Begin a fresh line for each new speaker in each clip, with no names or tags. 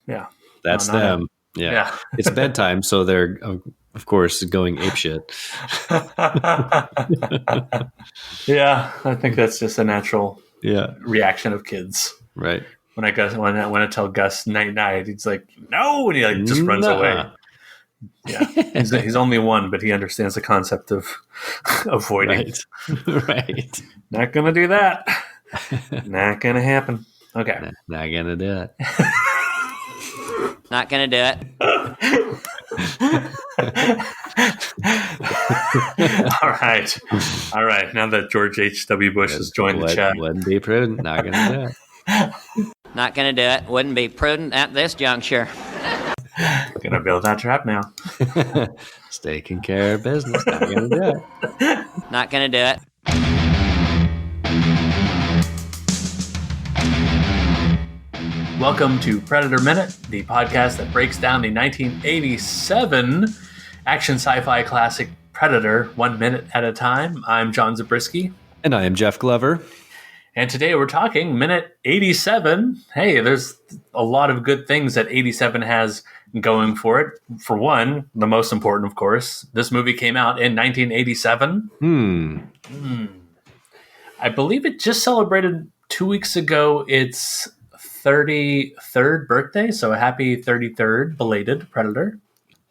Yeah.
That's them. Yeah. It's bedtime, so they're, of course, going apeshit.
Yeah, I think that's just a natural reaction of kids.
Right.
When I tell Gus night night, he's like, no, and he just runs away. Yeah, he's only one, but he understands the concept of avoiding.
Right.
Not gonna do that. Not gonna happen. Okay.
Not gonna do it.
Not gonna do it.
All right. Now that George H.W. Bush has joined the chat,
wouldn't be prudent. Not gonna do it.
Not gonna do it. Wouldn't be prudent at this juncture.
Gonna build that trap now.
Taking care of business. Not gonna do it.
Not gonna do it.
Welcome to Predator Minute, the podcast that breaks down the 1987 action sci-fi classic Predator 1 minute at a time. I'm John Zabriskie.
And I am Jeff Glover.
And today we're talking minute 87. Hey, there's a lot of good things that 87 has going for it. For one, the most important, of course, this movie came out in 1987. I believe it just celebrated 2 weeks ago its 33rd birthday, so a happy 33rd belated Predator.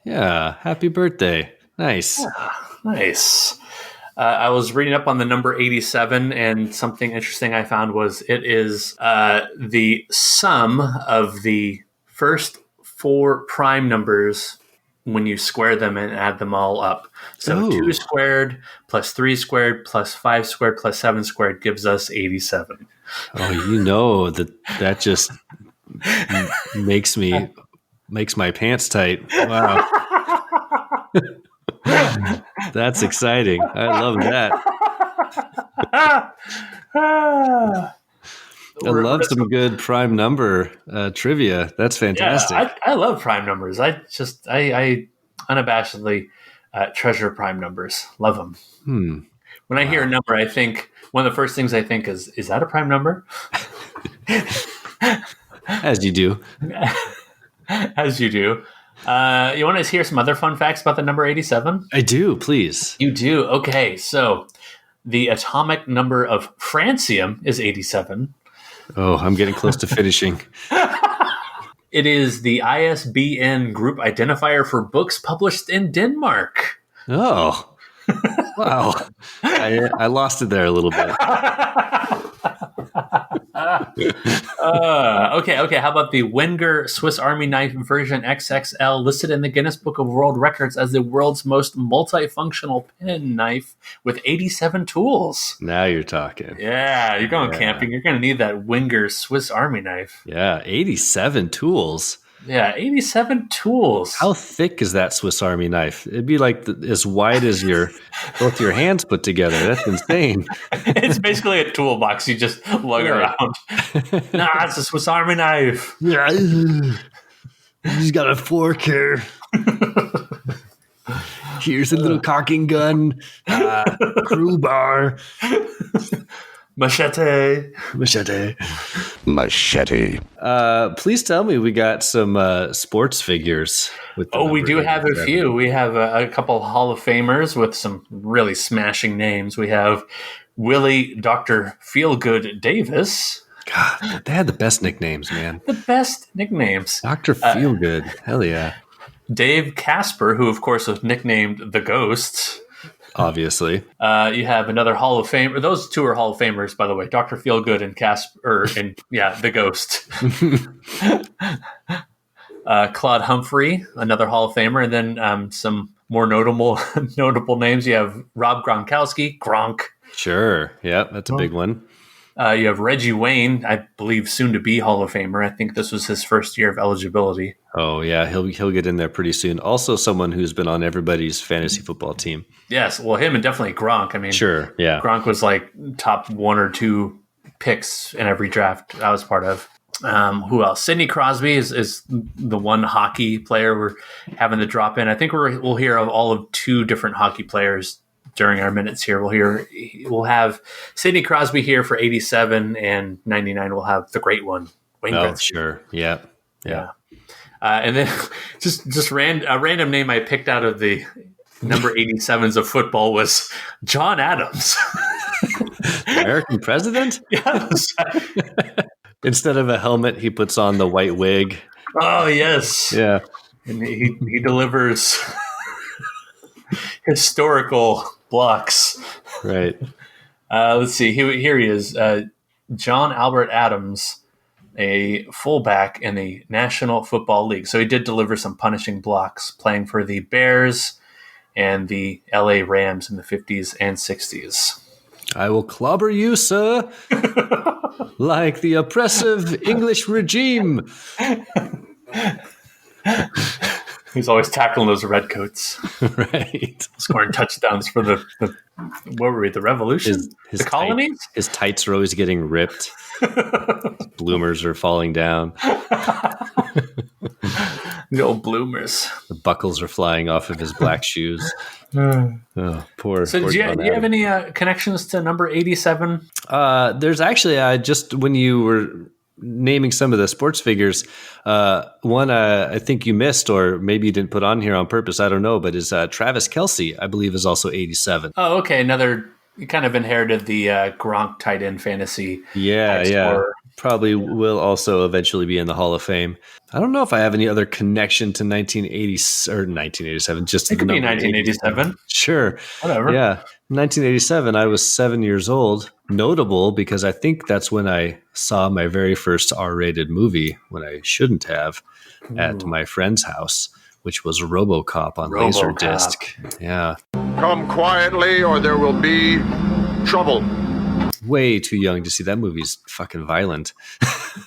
Yeah, happy birthday. Nice.
Yeah, nice. I was reading up on the number 87, and something interesting I found was it is the sum of the first 4 prime numbers when you square them and add them all up. So 2 squared plus 3 squared plus 5 squared plus 7 squared gives us 87.
Oh, you know that just makes my pants tight. Wow. That's exciting. I love that. I love some good prime number trivia. That's fantastic.
Yeah, I love prime numbers. I unabashedly treasure prime numbers. Love them. When I hear a number, I think one of the first things I think is that a prime number?
As you do.
As you do. You want to hear some other fun facts about the number 87?
I do, please.
You do? Okay, so the atomic number of francium is 87.
Oh, I'm getting close to finishing.
It is the ISBN group identifier for books published in Denmark.
Oh, wow. I lost it there a little bit.
Okay. How about the Wenger Swiss Army knife version XXL, listed in the Guinness Book of World Records as the world's most multifunctional pen knife with 87 tools?
Now you're talking.
Yeah, you're going camping. You're going to need that Wenger Swiss Army knife.
Yeah, 87 tools.
Yeah, 87 tools.
How thick is that Swiss Army knife? It'd be like as wide as both your hands put together. That's insane.
It's basically a toolbox you just lug around. Nah, it's a Swiss Army knife.
Yeah, he's got a fork here. Here's a little caulking gun, crowbar.
Machete.
Please tell me we got some sports figures.
We do have a few. We have a couple Hall of Famers with some really smashing names. We have Willie Dr. Feelgood Davis.
God, they had the best nicknames, man.
The best nicknames.
Dr. Feelgood. Hell yeah.
Dave Casper, who of course was nicknamed the Ghost.
Obviously.
You have another Hall of Famer. Those two are Hall of Famers, by the way. Dr. Feelgood and Casper, and the Ghost. Claude Humphrey, another Hall of Famer, and then some more notable names. You have Rob Gronkowski, Gronk.
Sure. Yeah, that's a big one.
You have Reggie Wayne, I believe soon to be Hall of Famer. I think this was his first year of eligibility.
Oh yeah, he'll get in there pretty soon. Also, someone who's been on everybody's fantasy football team.
Yes, well, him and definitely Gronk. I mean,
sure, yeah.
Gronk was like top 1 or 2 picks in every draft I was part of. Who else? Sidney Crosby is the one hockey player we're having to drop in. I think we'll hear of all of 2 different hockey players during our minutes here. We'll have Sidney Crosby here for 87, and 99 we'll have the great one, Wayne Gretzky.
Sure. Yeah.
And then just a random name I picked out of the number 87s of football was John Adams.
American president?
Yes.
Instead of a helmet, he puts on the white wig.
Oh, yes.
Yeah.
And he delivers historical blocks.
Right.
Let's see. Here he is. John Albert Adams, a fullback in the National Football League. So he did deliver some punishing blocks playing for the Bears and the LA Rams in the 50s and 60s.
I will clobber you, sir, like the oppressive English regime.
He's always tackling those redcoats,
Right.
scoring touchdowns for the what were we? The Revolution, the colonies.
His tights are always getting ripped. Bloomers are falling down.
The old bloomers.
The buckles are flying off of his black shoes. Oh, poor.
So,
poor
do
John
you have
Adams.
any connections to number 87?
There's actually just when you were naming some of the sports figures, one I think you missed, or maybe you didn't put on here on purpose. I don't know, but is Travis Kelce, I believe, is also 87.
Oh, okay. You kind of inherited the Gronk tight end fantasy.
Yeah, yeah.
scorer.
Probably will also eventually be in the Hall of Fame. I don't know if I have any other connection to 1980 or 1987. Just
It could
the
be
number
1987.
Sure.
Whatever.
Yeah. 1987, I was 7 years old. Notable because I think that's when I saw my very first R-rated movie, when I shouldn't have, at my friend's house, which was RoboCop on
RoboCop.
Laserdisc. Yeah.
Come quietly or there will be trouble.
Way too young to see that movie's fucking violent.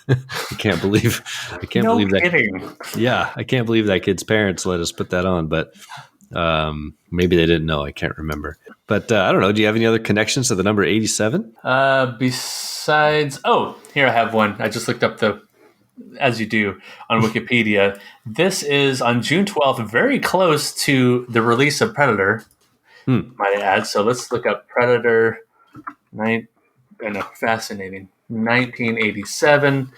I can't believe
No
believe that.
kidding.
Yeah, I can't believe that kid's parents let us put that on, but maybe they didn't know. I can't remember. But I don't know. Do you have any other connections to the number 87?
Besides, here I have one. I just looked up as you do on Wikipedia. This is on June 12th, very close to the release of Predator, might I add. So let's look up Predator. Fascinating. 1987.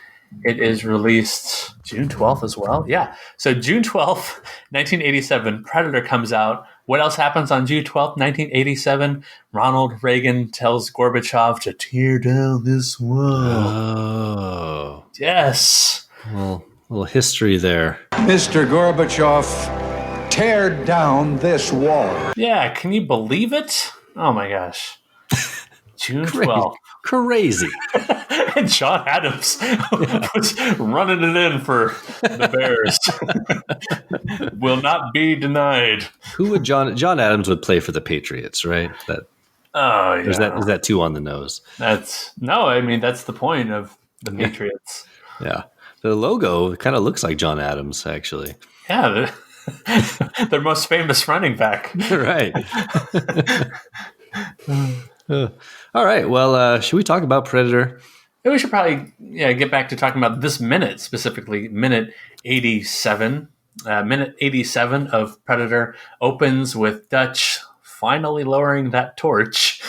It is released June 12th as well. Yeah. So June 12th, 1987, Predator comes out. What else happens on June 12th, 1987? Ronald Reagan tells Gorbachev to tear down this wall.
Oh.
Yes.
Well, a little history there.
Mr. Gorbachev, tear down this wall.
Yeah. Can you believe it? Oh my gosh. June 12th.
Crazy.
And John Adams was running it in for the Bears. Will not be denied.
Who would John Adams would play for the Patriots, right?
Oh, yeah.
Is that too on the nose?
That's the point of the Patriots.
Yeah. The logo kind of looks like John Adams, actually.
Yeah, their most famous running back.
Right. All right. Well, should we talk about Predator?
We should probably get back to talking about this minute, specifically minute 87. Minute 87 of Predator opens with Dutch finally lowering that torch.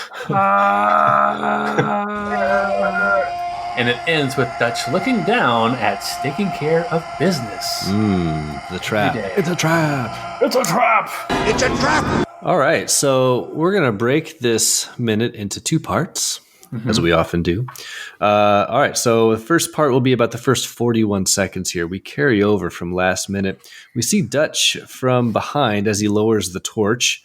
And it ends with Dutch looking down at taking care of business.
The trap. It's a trap.
It's a trap!
It's a trap!
All right. So we're going to break this minute into two parts, as we often do. All right. So the first part will be about the first 41 seconds here. We carry over from last minute. We see Dutch from behind as he lowers the torch.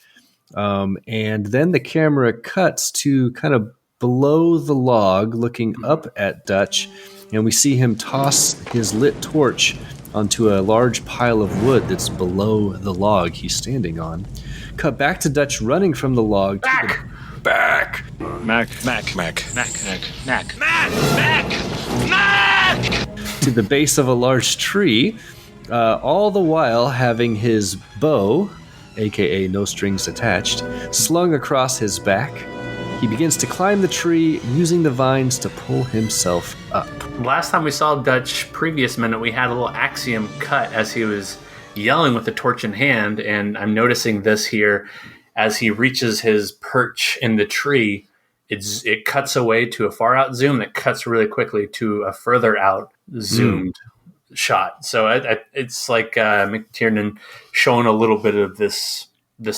And then the camera cuts to kind of below the log, looking up at Dutch. And we see him toss his lit torch onto a large pile of wood that's below the log he's standing on. Cut back to Dutch running from the log. Back! To the base of a large tree, all the while having his bow, aka no strings attached, slung across his back. He begins to climb the tree, using the vines to pull himself up.
Last time we saw Dutch, previous minute, we had a little axiom cut as he was yelling with the torch in hand, and I'm noticing this here as he reaches his perch in the tree. It cuts away to a far out zoom that cuts really quickly to a further out zoomed shot. So it's like McTiernan showing a little bit of this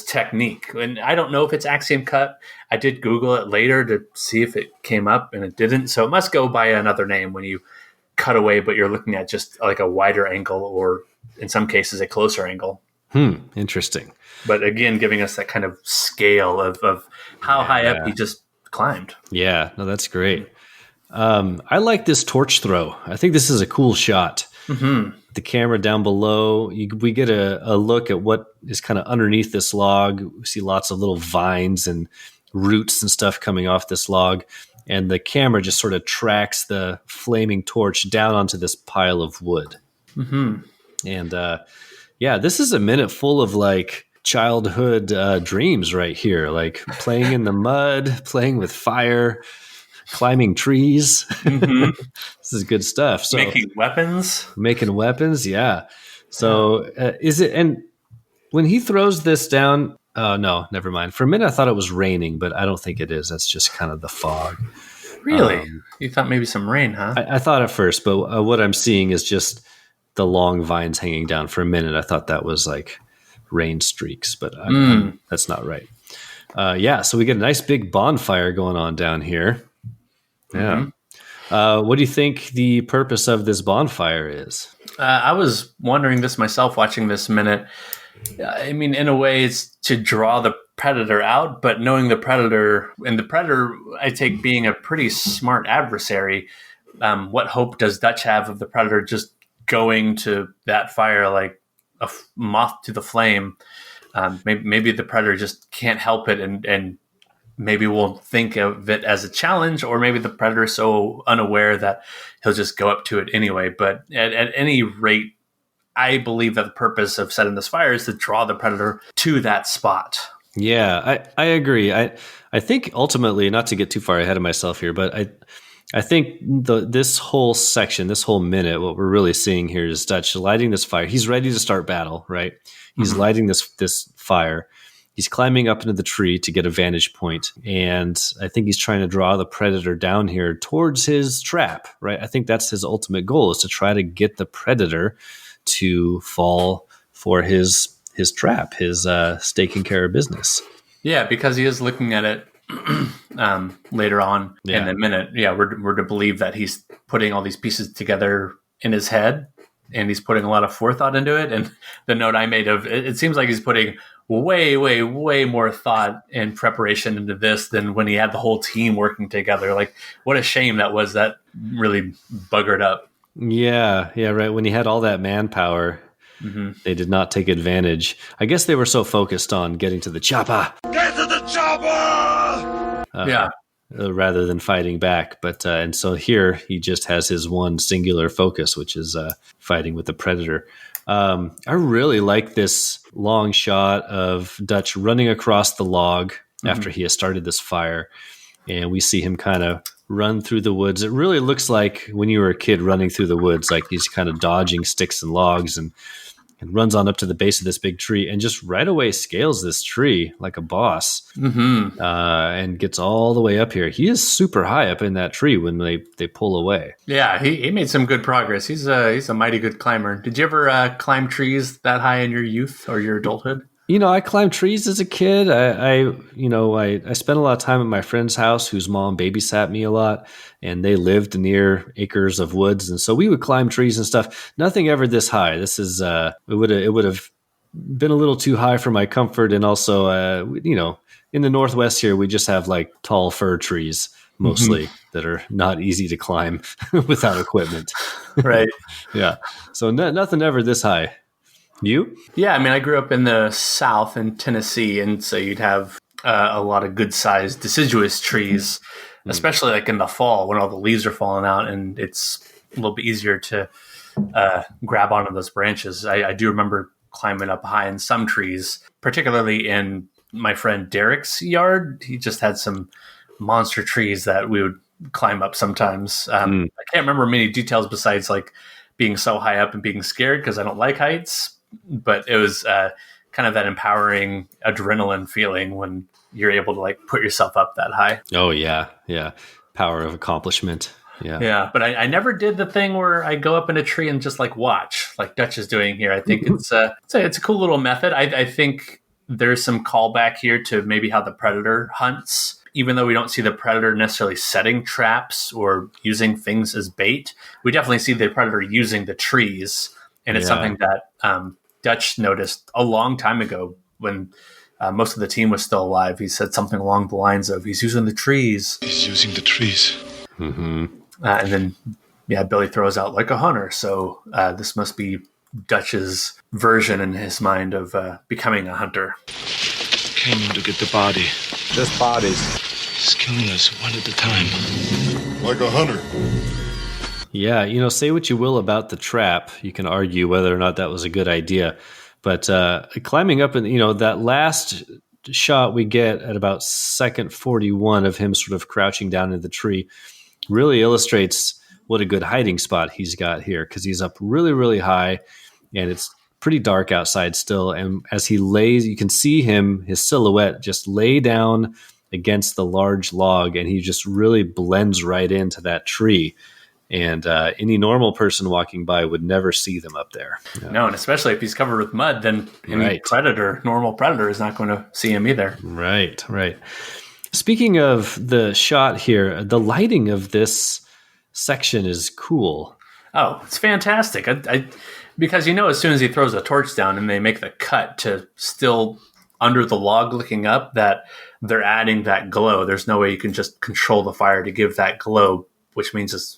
technique. And I don't know if it's axiom cut. I did Google it later to see if it came up, and it didn't. So it must go by another name when you cut away, but you're looking at just like a wider angle, or in some cases a closer angle.
Interesting.
But again, giving us that kind of scale of how high up he just climbed.
Yeah, no, that's great. I like this torch throw. I think this is a cool shot. The camera down below, we get a look at what is kind of underneath this log. We see lots of little vines and roots and stuff coming off this log. And the camera just sort of tracks the flaming torch down onto this pile of wood. And this is a minute full of like childhood dreams right here, like playing in the mud, playing with fire, climbing trees. This is good stuff. So
making weapons. Yeah.
So is it, and when he throws this down, oh no, never mind. For a minute I thought it was raining, but I don't think it is. That's just kind of the fog.
Really? You thought maybe some rain, huh?
I thought at first, but what I'm seeing is just the long vines hanging down. For a minute I thought that was like rain streaks, but that's not right. So we get a nice big bonfire going on down here. Yeah. What do you think the purpose of this bonfire is?
I was wondering this myself watching this minute. I mean, in a way, it's to draw the predator out, but knowing the predator, and the predator, I take being a pretty smart adversary, what hope does Dutch have of the predator just going to that fire like a moth to the flame? Maybe the predator just can't help it, and maybe we'll think of it as a challenge, or maybe the predator is so unaware that he'll just go up to it anyway. But at any rate, I believe that the purpose of setting this fire is to draw the predator to that spot.
Yeah, I agree. I think ultimately, not to get too far ahead of myself here, but I think this whole section, this whole minute, what we're really seeing here is Dutch lighting this fire. He's ready to start battle, right? He's lighting this fire. He's climbing up into the tree to get a vantage point, and I think he's trying to draw the predator down here towards his trap, right? I think that's his ultimate goal, is to try to get the predator to fall for his trap, his taking care of business.
Yeah, because he is looking at it later on in the minute. Yeah, we're to believe that he's putting all these pieces together in his head, and he's putting a lot of forethought into it. And the note I made of it seems like he's putting way, way, way more thought and preparation into this than when he had the whole team working together. Like, what a shame that was. That really buggered up. Yeah,
right. When he had all that manpower, they did not take advantage. I guess they were so focused on getting to the chopper. Get to the chopper! Rather than fighting back. But and so here he just has his one singular focus, which is fighting with the predator. I really like this long shot of Dutch running across the log after he has started this fire. And we see him kind of run through the woods. It really looks like when you were a kid running through the woods, like he's kind of dodging sticks and logs, and runs on up to the base of this big tree and just right away scales this tree like a boss, and gets all the way up here. He is super high up in that tree when they pull away.
Yeah, he made some good progress. He's a mighty good climber. Did you ever climb trees that high in your youth or your adulthood?
I climbed trees as a kid. I spent a lot of time at my friend's house, whose mom babysat me a lot, and they lived near acres of woods, and so we would climb trees and stuff. Nothing ever this high. This is it would have been a little too high for my comfort, and also in the Northwest here, we just have like tall fir trees mostly that are not easy to climb without equipment.
Right.
Yeah. So nothing ever this high. You?
Yeah, I mean, I grew up in the South in Tennessee, and so you'd have a lot of good-sized deciduous trees, especially like in the fall when all the leaves are falling out, and it's a little bit easier to grab onto those branches. I do remember climbing up high in some trees, particularly in my friend Derek's yard. He just had some monster trees that we would climb up sometimes. I can't remember many details besides like being so high up and being scared because I don't like heights. But it was kind of that empowering adrenaline feeling when you're able to like put yourself up that high.
Oh yeah, power of accomplishment.
Yeah, but I never did the thing where I go up in a tree and just like watch, like Dutch is doing here. I think it's a cool little method. I think there's some callback here to maybe how the predator hunts. Even though we don't see the predator necessarily setting traps or using things as bait, we definitely see the predator using the trees, and it's something that Dutch noticed a long time ago when most of the team was still alive. He said something along the lines of, "He's using the trees.
He's using the trees."
Mm-hmm.
And then, Billy throws out like a hunter. So this must be Dutch's version in his mind of becoming a hunter.
Came to get the body.
Just bodies.
He's killing us one at a time.
Like a hunter.
Yeah, say what you will about the trap. You can argue whether or not that was a good idea. But climbing up, and that last shot we get at about second 41 of him sort of crouching down in the tree really illustrates what a good hiding spot he's got here, because he's up really, really high, and it's pretty dark outside still. And as he lays, you can see his silhouette just lay down against the large log, and he just really blends right into that tree. And any normal person walking by would never see them up there.
No, and especially if he's covered with mud, then any normal predator is not going to see him either.
Right. Speaking of the shot here, the lighting of this section is cool.
Oh, it's fantastic. Because as soon as he throws a torch down and they make the cut to still under the log looking up, that they're adding that glow. There's no way you can just control the fire to give that glow, which means it's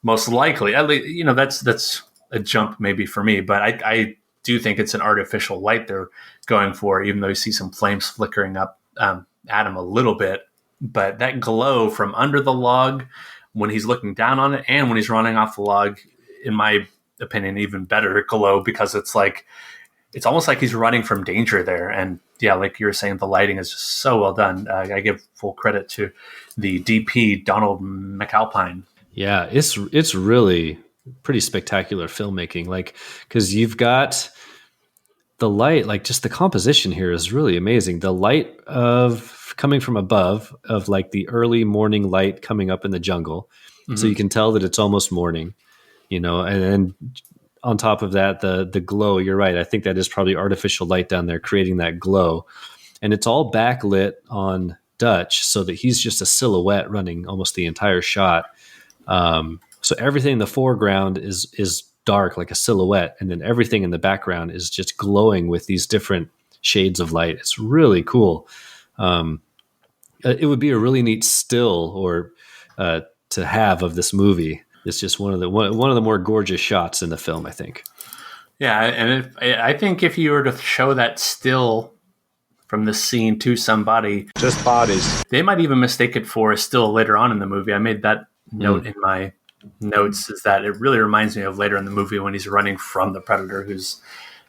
most likely, at least, that's a jump maybe for me, but I do think it's an artificial light they're going for, even though you see some flames flickering up at him a little bit. But that glow from under the log when he's looking down on it and when he's running off the log, in my opinion, even better glow, because it's almost like he's running from danger there. And yeah, like you were saying, the lighting is just so well done. I give full credit to the DP, Donald McAlpine.
Yeah, it's really pretty spectacular filmmaking. Because you've got the light, just the composition here is really amazing. The light of coming from above, of the early morning light coming up in the jungle, so you can tell that it's almost morning. And then on top of that, the glow. You're right. I think that is probably artificial light down there creating that glow, and it's all backlit on Dutch, so that he's just a silhouette running almost the entire shot. So everything in the foreground is dark, like a silhouette, and then everything in the background is just glowing with these different shades of light. It's really cool. It would be a really neat still or to have of this movie. It's just one of the more gorgeous shots in the film, I think.
Yeah, and I think if you were to show that still from this scene to somebody,
Just bodies.
they might even mistake it for a still later on in the movie. I made that note in my notes, is that it really reminds me of later in the movie when he's running from the predator, who's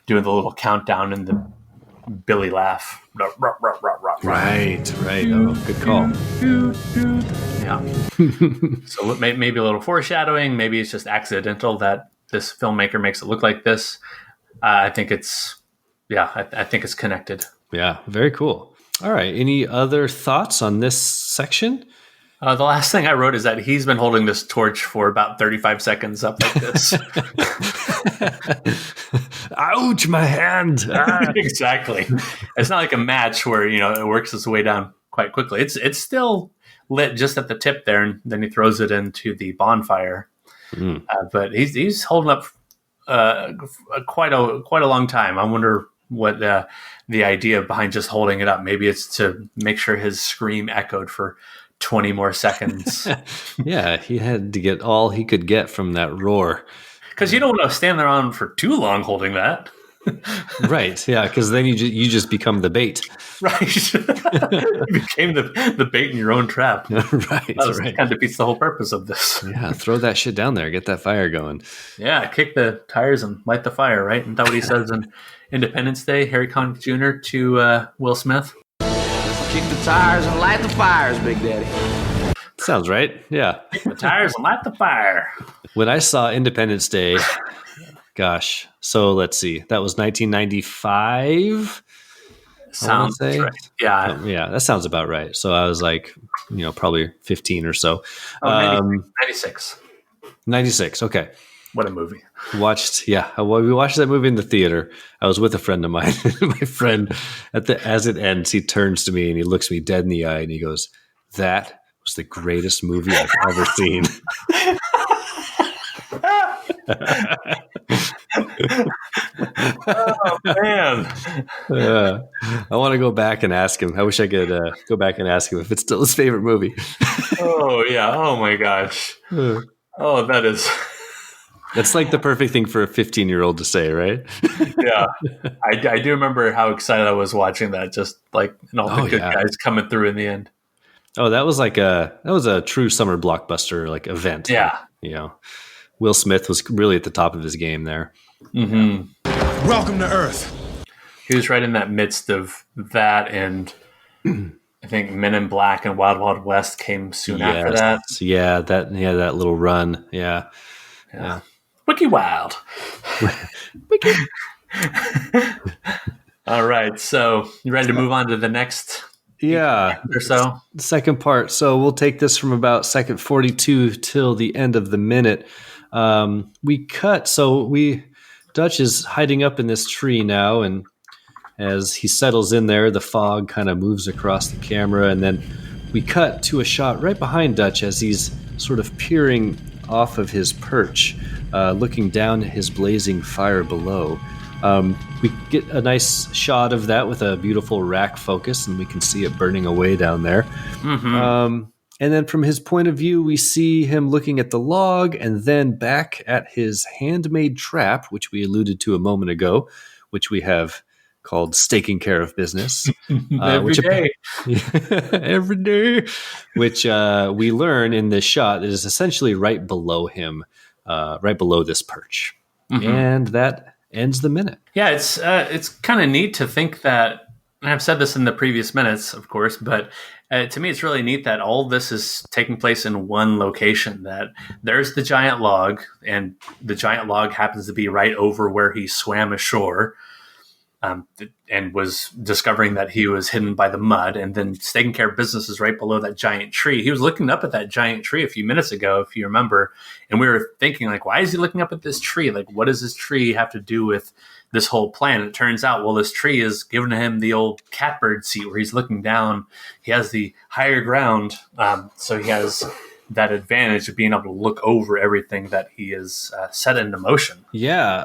doing the little countdown and the Billy laugh.
Right. Oh, good call.
Yeah. So maybe a little foreshadowing. Maybe it's just accidental that this filmmaker makes it look like this. I think it's connected.
Yeah, very cool. All right. Any other thoughts on this section?
The last thing I wrote is that he's been holding this torch for about 35 seconds up like this.
Ouch, my hand.
Exactly. It's not like a match where, it works its way down quite quickly. It's still lit just at the tip there, and then he throws it into the bonfire. But he's holding up quite a long time. I wonder what the idea behind just holding it up. Maybe it's to make sure his scream echoed for 20 more seconds.
Yeah, he had to get all he could get from that roar.
Because you don't want to stand there on for too long holding that.
Right, yeah, because then you just become the bait.
Right. You became the bait in your own trap.
Right.
Kind of defeats the whole purpose of this.
Yeah, throw that shit down there. Get that fire going.
Yeah, kick the tires and light the fire, right? Isn't that what he says in Independence Day, Harry Connick Jr. to Will Smith?
Kick the tires and light the fires, Big Daddy.
Sounds right. Yeah.
Kick the tires and light the fire.
When I saw Independence Day, gosh, so let's see. That was 1995. I want to
Sounds
say.
right. Yeah.
Yeah, that sounds about right. So I was like, probably 15 or so.
Oh, 96.
96. Okay.
What a movie.
We watched that movie in the theater. I was with a friend of mine. My friend, as it ends, he turns to me and he looks me dead in the eye and he goes, "That was the greatest movie I've ever seen."
Oh, man.
I want to go back and ask him. I wish I could go back and ask him if it's still his favorite movie.
Oh, yeah. Oh, my gosh. Oh, that is...
That's like the perfect thing for a 15-year-old to say, right?
Yeah. I do remember how excited I was watching that, just like, and all the good guys coming through in the end.
Oh, that was a true summer blockbuster like event.
Yeah.
Will Smith was really at the top of his game there.
Mm-hmm.
Welcome to Earth.
He was right in that midst of that, and I think Men in Black and Wild Wild West came soon after that.
Yeah, that little run. Yeah.
Wiki Wild.
Wiki.
All right, so you ready to move on to the next? Or so.
Second part. So we'll take this from about second 42 till the end of the minute. We cut. Dutch is hiding up in this tree now, and as he settles in there, the fog kind of moves across the camera, and then we cut to a shot right behind Dutch as he's sort of peering off of his perch, looking down at his blazing fire below. We get a nice shot of that with a beautiful rack focus, and we can see it burning away down there. Mm-hmm. And then from his point of view, we see him looking at the log and then back at his handmade trap, which we alluded to a moment ago, which we have called Staking Care of Business.
Every day.
Every day. Which we learn in this shot is essentially right below him, right below this perch. Mm-hmm. And that ends the minute.
Yeah, it's kind of neat to think that, and I've said this in the previous minutes, of course, but to me it's really neat that all this is taking place in one location, that there's the giant log, and the giant log happens to be right over where he swam ashore, and was discovering that he was hidden by the mud, and then Taking Care of Business is right below that giant tree. He was looking up at that giant tree a few minutes ago, if you remember, and we were thinking, like, why is he looking up at this tree? Like, what does this tree have to do with this whole plan? It turns out, well, this tree is giving him the old catbird seat where he's looking down. He has the higher ground, so he has that advantage of being able to look over everything that he is set into motion.
Yeah,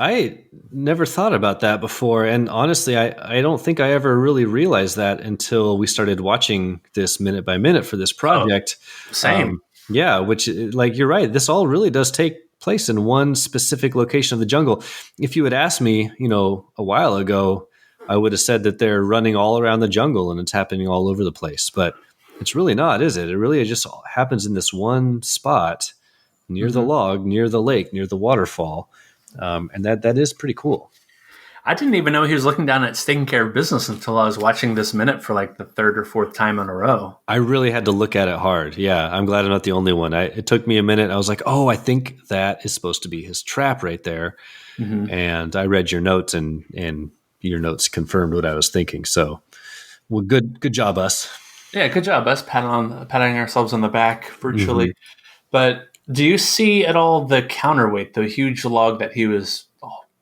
I never thought about that before, and honestly, I don't think I ever really realized that until we started watching this minute by minute for this project.
Oh, same.
Which, like, you're right. This all really does take place in one specific location of the jungle. If you had asked me, a while ago, I would have said that they're running all around the jungle and it's happening all over the place. But it's really not, is it? It really just happens in this one spot near the log, near the lake, near the waterfall. And that is pretty cool.
I didn't even know he was looking down at Taking Care of Business until I was watching this minute for like the third or fourth time in a row.
I really had to look at it hard. Yeah, I'm glad I'm not the only one. It took me a minute. I was like, oh, I think that is supposed to be his trap right there. Mm-hmm. And I read your notes, and your notes confirmed what I was thinking. So, well, good job, us.
Yeah, good job, us, patting ourselves on the back virtually. Mm-hmm. But do you see at all the counterweight, the huge log that he was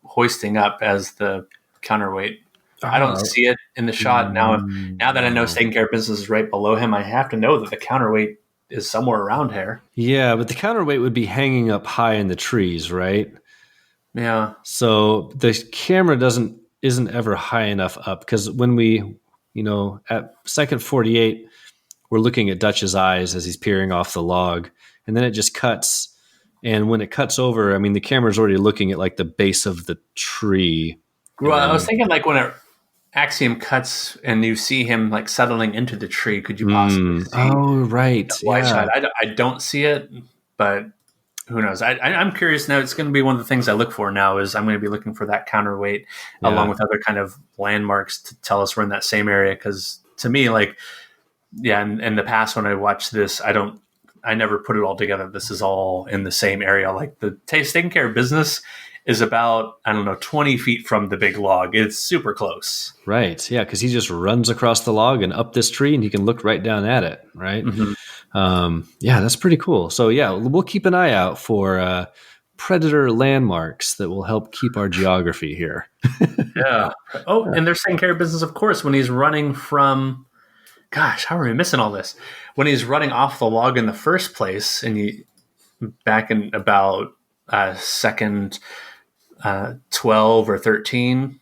hoisting up as the counterweight? I don't see it in the shot. Now that I know Taking Care of Business is right below him, I have to know that the counterweight is somewhere around here.
Yeah, but the counterweight would be hanging up high in the trees, right?
Yeah.
So the camera isn't ever high enough up, because when we, at second 48, we're looking at Dutch's eyes as he's peering off the log. And then it just cuts. And when it cuts over, I mean, the camera's already looking at like the base of the tree.
Well, I was thinking like when Axiom cuts and you see him like settling into the tree, could you possibly see?
Oh, right.
Wide shot. I don't see it, but who knows? I'm curious now. It's going to be one of the things I look for now is I'm going to be looking for that counterweight along with other kind of landmarks to tell us we're in that same area. Because to me, like, in the past when I watched this, I never put it all together. This is all in the same area. Like the Taking Care of Business is about, I don't know, 20 feet from the big log. It's super close.
Right. Yeah, because he just runs across the log and up this tree, and he can look right down at it. Right. Yeah, that's pretty cool. So yeah, we'll keep an eye out for predator landmarks that will help keep our geography here.
Yeah. Oh, and they're taking care of business, of course, when he's running from. Gosh, how are we missing all this? When he's running off the log in the first place, and back in about second 12 or 13.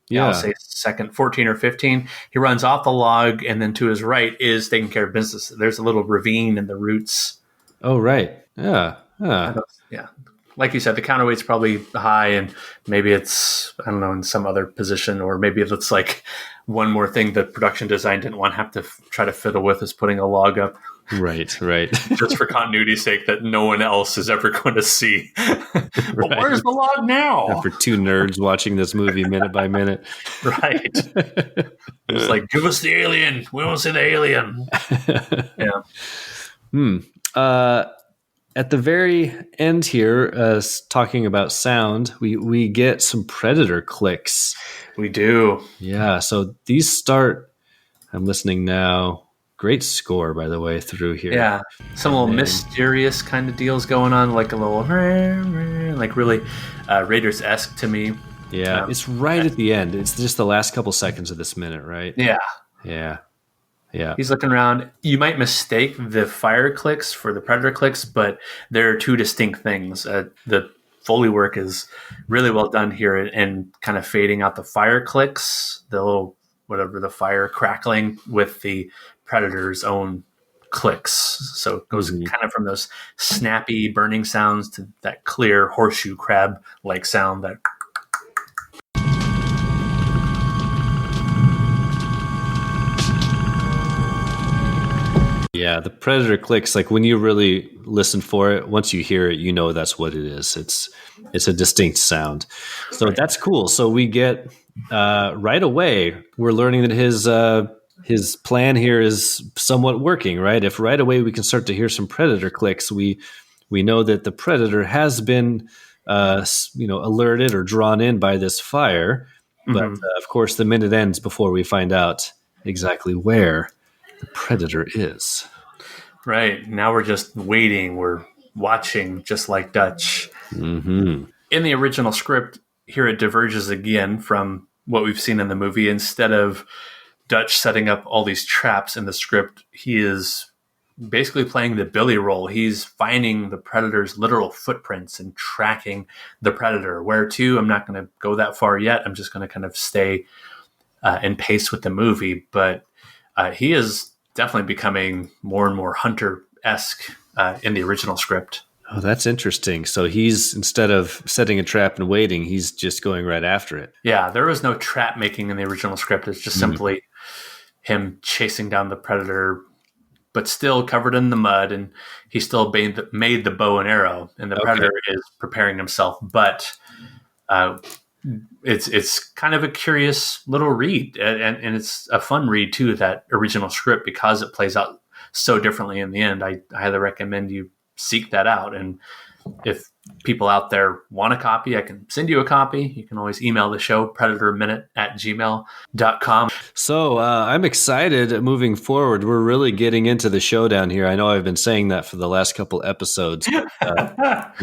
Yeah,
I'll say second 14 or 15. He runs off the log, and then to his right is taking care of business. There's a little ravine in the roots.
Oh, right. Yeah.
Yeah. Like you said, the counterweight's probably high, and maybe it's, I don't know, in some other position, or maybe it's like one more thing that production design didn't want to have to try to fiddle with is putting a log up.
Right.
Just for continuity's sake that no one else is ever going to see. But where's the log now?
For two nerds watching this movie minute by minute.
Right. It's like, give us the alien. We want to see the alien. Yeah.
At the very end here, talking about sound, we get some predator clicks.
We do.
Yeah, so these start. I'm listening now. Great score, by the way, through here.
Yeah, some little mysterious kind of deals going on, like a little, like really Raiders-esque to me.
Yeah, it's right at the end. It's just the last couple seconds of this minute, right?
Yeah.
Yeah.
He's looking around. You might mistake the fire clicks for the predator clicks, but they're two distinct things. The Foley work is really well done here, and kind of fading out the fire clicks, the little whatever, the fire crackling with the predator's own clicks. So it goes kind of from those snappy burning sounds to that clear horseshoe crab like sound that.
Yeah, the predator clicks, like when you really listen for it, once you hear it, you know that's what it is. It's a distinct sound. So that's cool. So we get right away, we're learning that his plan here is somewhat working, right? If right away we can start to hear some predator clicks, we know that the predator has been alerted or drawn in by this fire. But of course, the minute ends before we find out exactly where the predator is.
Right. Now we're just waiting. We're watching, just like Dutch.
Mm-hmm.
In the original script, here it diverges again from what we've seen in the movie. Instead of Dutch setting up all these traps in the script, he is basically playing the Billy role. He's finding the predator's literal footprints and tracking the predator. Where to? I'm not going to go that far yet. I'm just going to kind of stay in pace with the movie. But he is definitely becoming more and more Hunter-esque in the original script.
Oh, that's interesting. So he's, instead of setting a trap and waiting, he's just going right after it.
Yeah, there was no trap making in the original script. It's just simply him chasing down the predator, but still covered in the mud, and he still made the bow and arrow, and the predator is preparing himself. But it's kind of a curious little read, and it's a fun read too, that original script, because it plays out so differently in the end. I highly recommend you seek that out. And if people out there want a copy, I can send you a copy. You can always email the show, predatorminute@gmail.com.
So I'm excited moving forward. We're really getting into the showdown here. I know I've been saying that for the last couple episodes. But,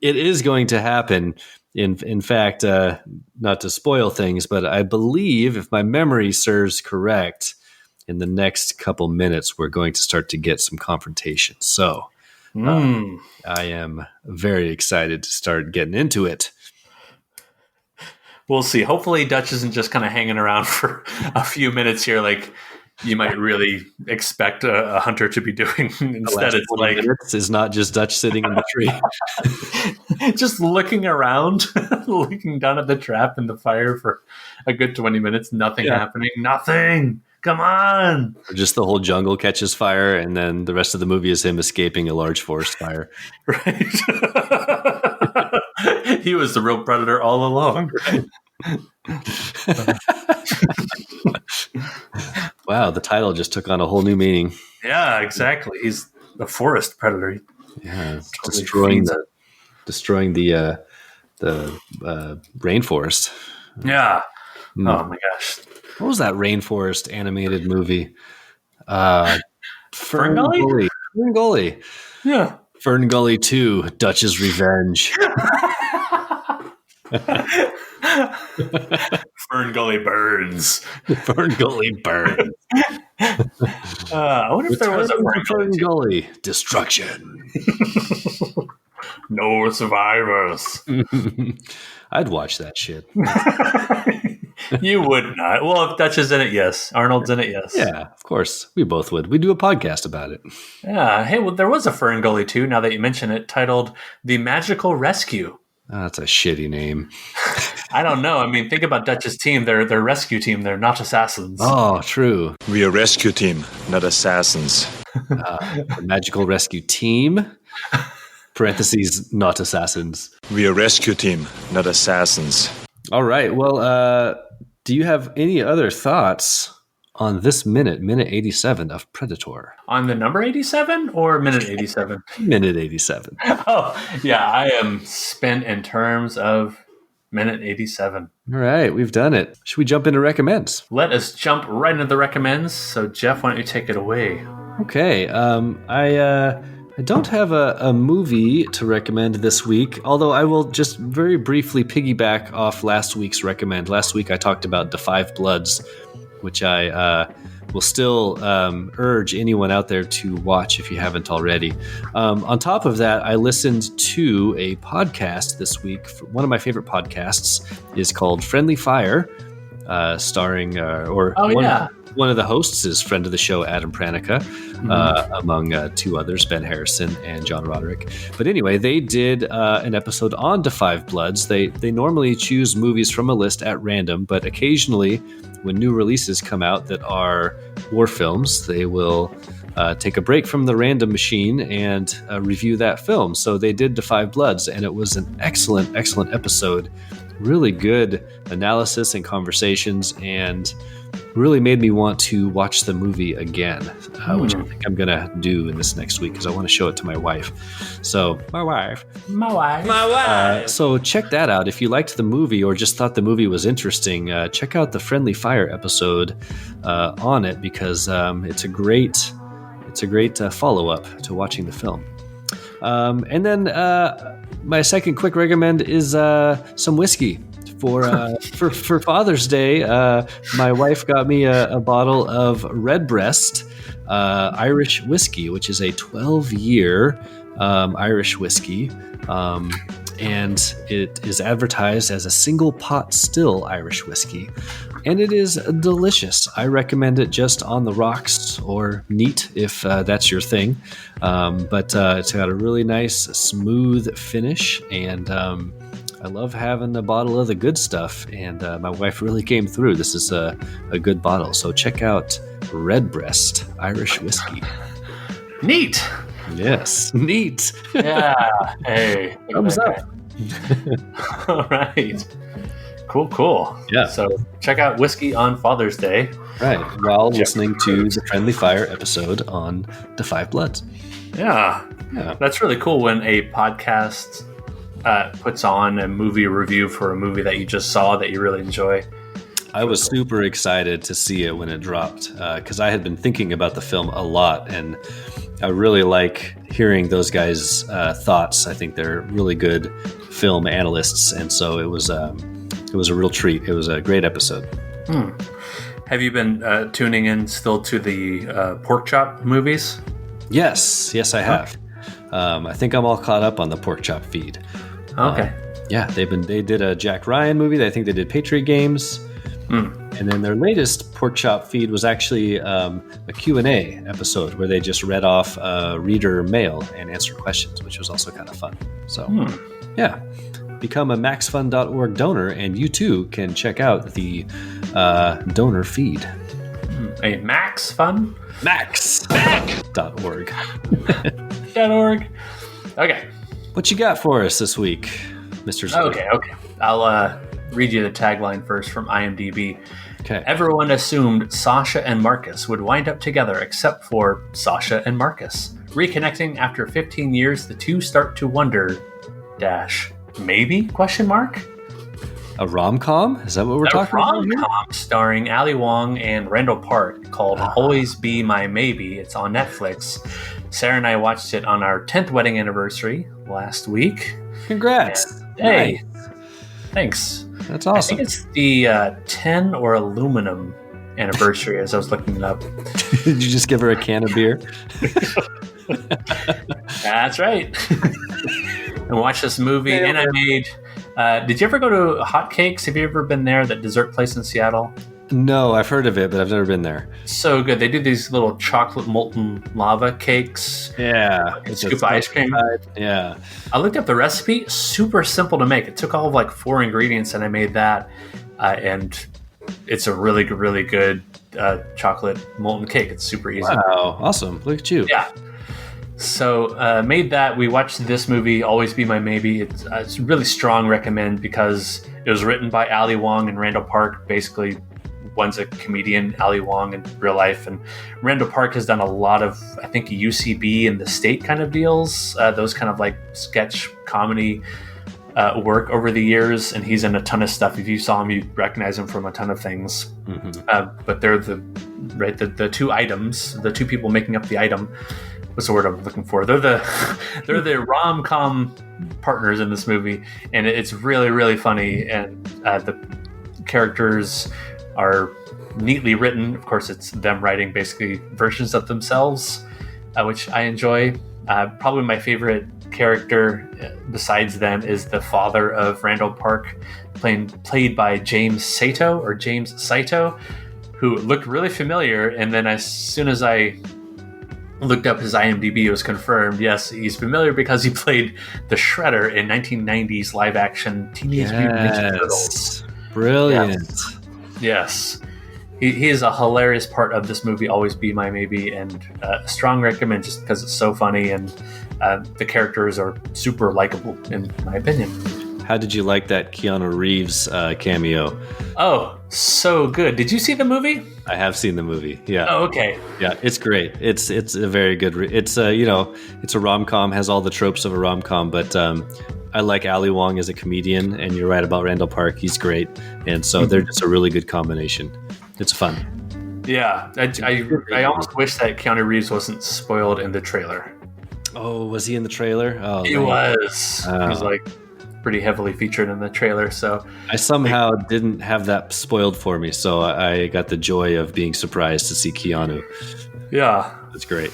it is going to happen. In fact, not to spoil things, but I believe, if my memory serves correct, in the next couple minutes, we're going to start to get some confrontation. So I am very excited to start getting into it.
We'll see. Hopefully Dutch isn't just kind of hanging around for a few minutes here like you might really expect a hunter to be doing. Instead, it's like
minutes is not just Dutch sitting in the tree.
Just looking around, looking down at the trap and the fire for a good 20 minutes. Nothing happening. Nothing. Come on.
Or just the whole jungle catches fire, and then the rest of the movie is him escaping a large forest fire.
Right. He was the real predator all along.
Wow, the title just took on a whole new meaning.
Yeah, exactly. He's a forest predator.
Yeah, totally destroying the rainforest.
Yeah. Oh my gosh.
What was that rainforest animated movie?
Fern Gully?
Fern Gully.
Yeah.
Fern Gully 2, Dutch's Revenge.
Fern Gully burns.
Fern Gully burns.
I wonder if there was a
Fern Gully Destruction.
No survivors.
I'd watch that shit.
You would not. Well, if Dutch is in it, yes. Arnold's in it, yes.
Yeah, of course. We both would. We do a podcast about it.
Yeah. Hey, well, there was a Fern Gully too, now that you mention it, titled The Magical Rescue.
Oh, that's a shitty name.
I don't know. I mean, think about Dutch's team. They're rescue team. They're not assassins.
Oh, true.
We are rescue team, not assassins.
The Magical Rescue Team. Parentheses, not assassins.
We are rescue team, not assassins.
All right. Well, do you have any other thoughts on this minute 87 of Predator?
On the number 87 or minute 87?
Minute 87.
Oh, yeah. I am spent in terms of minute 87.
All right. We've done it. Should we jump into recommends?
Let us jump right into the recommends. So, Jeff, why don't you take it away?
Okay. I don't have a movie to recommend this week, although I will just very briefly piggyback off last week's recommend. Last week I talked about Da 5 Bloods, which I will still urge anyone out there to watch if you haven't already. On top of that, I listened to a podcast this week. One of my favorite podcasts is called Friendly Fire, starring one of the hosts is friend of the show, Adam Pranica, among two others, Ben Harrison and John Roderick. But anyway, they did an episode on Da 5 Bloods. They normally choose movies from a list at random, but occasionally when new releases come out that are war films, they will take a break from the random machine and review that film. So they did Da 5 Bloods, and it was an excellent, excellent episode. Really good analysis and conversations, and really made me want to watch the movie again, which I think I'm going to do in this next week because I want to show it to my wife. So, my wife. So check that out. If you liked the movie or just thought the movie was interesting, check out the Friendly Fire episode on it because it's a great follow-up to watching the film. And then my second quick recommend is some whiskey. For Father's Day, my wife got me a bottle of Redbreast Irish whiskey, which is a 12-year Irish whiskey, and it is advertised as a single pot still Irish whiskey, and it is delicious. I recommend it just on the rocks or neat if that's your thing, but it's got a really nice smooth finish, and I love having a bottle of the good stuff, and my wife really came through. This is a good bottle, so check out Redbreast Irish Whiskey.
Neat.
Yes, neat.
Yeah. Hey.
Thumbs up.
All right. Cool.
Yeah.
So check out Whiskey on Father's Day.
Right, while listening to the Friendly Fire episode on Da 5 Bloods.
Yeah. That's really cool when a podcast puts on a movie review for a movie that you just saw that you really enjoy.
I was super excited to see it when it dropped because I had been thinking about the film a lot, and I really like hearing those guys' thoughts. I think they're really good film analysts, and so it was a real treat. It was a great episode.
Have you been tuning in still to the pork chop movies?
Yes, I have. I think I'm all caught up on the pork chop feed.
Okay.
Yeah, they did a Jack Ryan movie. I think they did Patriot Games. And then their latest pork chop feed was actually a Q&A episode where they just read off reader mail and answered questions, which was also kind of fun. So, yeah, become a maxfund.org donor, and you too can check out the donor feed.
A Max Fun?
Max.org.
.org. Okay.
What you got for us this week, Mr. Zoe?
Okay. I'll read you the tagline first from IMDb.
Okay.
Everyone assumed Sasha and Marcus would wind up together except for Sasha and Marcus. Reconnecting after 15 years, the two start to wonder, maybe? Question mark.
A rom-com? Is that what we're
A
talking about here?
rom-com starring Ali Wong and Randall Park called Always Be My Maybe. It's on Netflix. Sarah and I watched it on our 10th wedding anniversary last week.
Congrats.
And, hey,
Nice.
thanks.
That's
I
awesome.
think it's the 10 or aluminum anniversary as I was looking it up.
Did you just give her a can of beer?
That's right. And watch this movie. And I made... did you ever go to Hotcakes? Have you ever been there, that dessert place in Seattle?
No, I've heard of it, but I've never been there.
So good. They do these little chocolate molten lava cakes.
Yeah.
And scoop of ice cream.
Yeah.
I looked up the recipe. Super simple to make. It took all of like 4 ingredients and I made that. And it's a really, really good chocolate molten cake. It's super easy.
Wow. Awesome. Look at you.
Yeah. So made that. We watched this movie, Always Be My Maybe. It's a really strong recommend because it was written by Ali Wong and Randall Park. Basically, one's a comedian, Ali Wong, in real life, and Randall Park has done a lot of, I think, UCB and the State kind of deals, those kind of like sketch comedy work over the years, and he's in a ton of stuff. If you saw him, you'd recognize him from a ton of things. But they're the two items, the two people making up the item. What's the word I'm looking for? They're the rom-com partners in this movie, and it's really, really funny. And the characters are neatly written. Of course, it's them writing basically versions of themselves, which I enjoy. Probably my favorite character besides them is the father of Randall Park, played by James Saito, who looked really familiar. And then as soon as I looked up his IMDb, it was confirmed. Yes, he's familiar because he played the Shredder in 1990s live-action Teenage Mutant Ninja Turtles.
Brilliant.
Yes. He is a hilarious part of this movie, Always Be My Maybe, and a strong recommend just because it's so funny and the characters are super likable, in my opinion.
How did you like that Keanu Reeves cameo?
Oh, so good. Did you see the movie?
I have seen the movie. Yeah.
Oh, okay.
Yeah, it's great. It's a very good. It's it's a rom-com, has all the tropes of a rom-com, but I like Ali Wong as a comedian, and you're right about Randall Park. He's great, and so they're just a really good combination. It's fun.
Yeah, I almost wish that Keanu Reeves wasn't spoiled in the trailer.
Oh, was he in the trailer? Oh,
He was. He was like pretty heavily featured in the trailer. So
I somehow didn't have that spoiled for me, so I got the joy of being surprised to see Keanu.
Yeah,
That's great.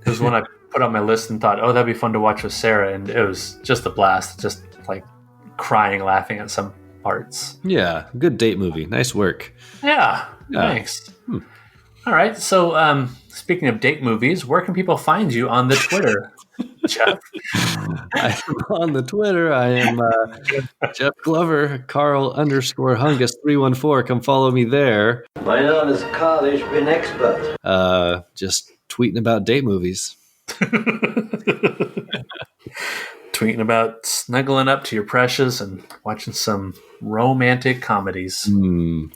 it was one I put on my list and thought, oh, that'd be fun to watch with Sarah, and it was just a blast. Just like crying, laughing at some parts.
Yeah, good date movie. Nice work.
Yeah,
Yeah.
thanks. All right, so speaking of date movies, where can people find you on the Twitter, Jeff?
I'm on the Twitter. I am Jeff Glover, Carl_Hungus314. Come follow me there.
My name is Carl. Ich bin expert.
Just tweeting about date movies.
Tweeting about snuggling up to your precious and watching some romantic comedies.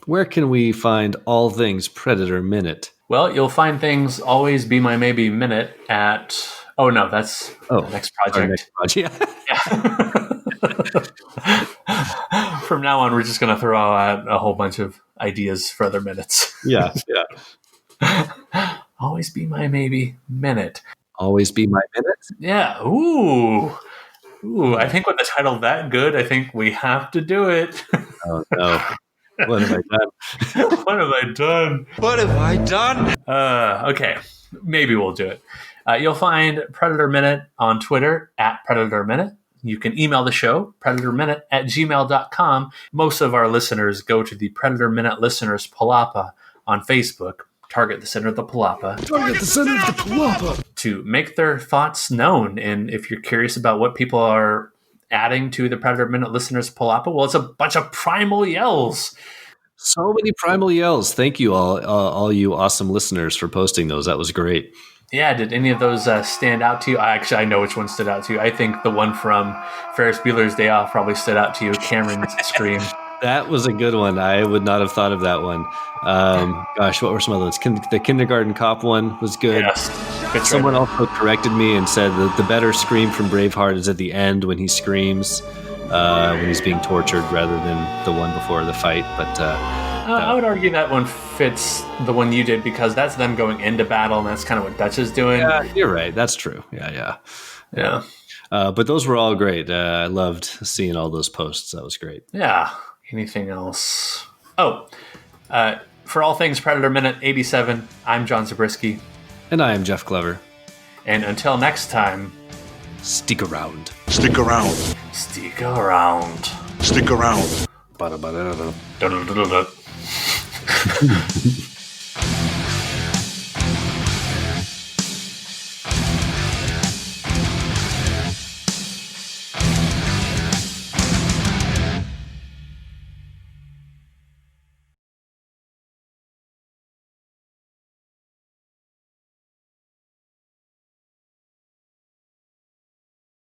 Where can we find all things Predator Minute?
Well, you'll find things Always Be My Maybe Minute at... Oh, no, that's the next project.
Our next project.
Yeah. From now on, we're just going to throw out a whole bunch of ideas for other minutes.
Yeah.
Always Be My Maybe Minute.
Always Be My Minute.
Yeah. Ooh, I think with the title that good, I think we have to do it.
Oh, no. What have I done?
What have I done?
What have I done?
Okay, maybe we'll do it. You'll find Predator Minute on Twitter at Predator Minute. You can email the show, predatorminute@gmail.com. Most of our listeners go to the Predator Minute Listeners Palapa on Facebook. Target the center of the Palapa. To make their thoughts known. And if you're curious about what people are adding to the Predator Minute Listeners Palapa, well, it's a bunch of primal yells.
So many primal yells. Thank you all you awesome listeners for posting those. That was great.
Yeah, did any of those stand out to you? I know which one stood out to you. I think the one from Ferris Bueller's Day Off probably stood out to you. Cameron's scream.
That was a good one. I would not have thought of that one. Gosh, what were some other ones? The kindergarten cop one was good.
Yes. Good
Someone also corrected me and said that the better scream from Braveheart is at the end when he screams. when he's being tortured rather than the one before the fight. But
I would argue that one fits the one you did because that's them going into battle, and that's kind of what Dutch is doing.
yeah, you're right. That's true. Yeah. But those were all great. I loved seeing all those posts. That was great.
Yeah. Anything else? Oh, for all things Predator Minute 87, I'm John Zabriskie.
And I am Jeff Glover.
And until next time,
stick around.
Stick around.
Stick around.
Stick around.
Ba-da-ba-da-da-da.
Da-da-da-da-da.